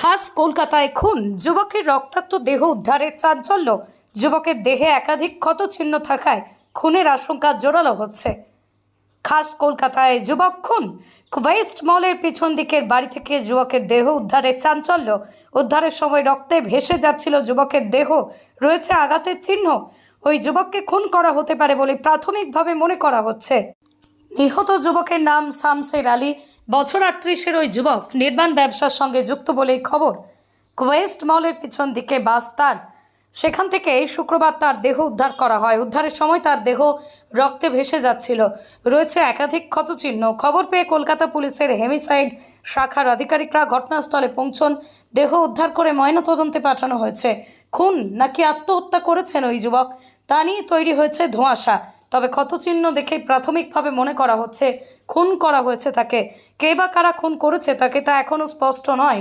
খাস কলকাতায় খুন, যুবকের রক্তাক্ত দেহ উদ্ধারে চাঞ্চল্য। যুবকের দেহে একাধিক ক্ষত চিহ্ন থাকায় খুনের আশঙ্কা জোরালো হচ্ছে। খাস কলকাতায় যুবক খুন, ওয়েস্ট মলের পিছন দিকের বাড়ি থেকে যুবকের দেহ উদ্ধারে চাঞ্চল্য। উদ্ধারের সময় রক্তে ভেসে যাচ্ছিল যুবকের দেহ, রয়েছে আঘাতের চিহ্ন। ওই যুবককে খুন করা হতে পারে বলে প্রাথমিকভাবে মনে করা হচ্ছে। নিহত যুবকের নাম শামসের আলী, বছর 38-এর। ওই যুবক নির্মাণ ব্যবসার সঙ্গে যুক্ত বলেই খবর। ওয়েস্ট মলের পিছন দিকে বাস তার, সেখান থেকে শুক্রবার তার দেহ উদ্ধার করা হয়। উদ্ধারের সময় তার দেহ রক্তে ভেসে যাচ্ছিল, রয়েছে একাধিক ক্ষতচিহ্ন। খবর পেয়ে কলকাতা পুলিশের হেমিসাইড শাখার আধিকারিকরা ঘটনাস্থলে পৌঁছন। দেহ উদ্ধার করে ময়নাতদন্তে পাঠানো হয়েছে। খুন নাকি আত্মহত্যা করেছেন ওই যুবক, তা নিয়ে তৈরি হয়েছে ধোঁয়াশা। তবে ক্ষতচিহ্ন দেখে প্রাথমিকভাবে মনে করা হচ্ছে খুন করা হয়েছে তাকে। কে বা কারা খুন করেছে তাকে তা এখনও স্পষ্ট নয়।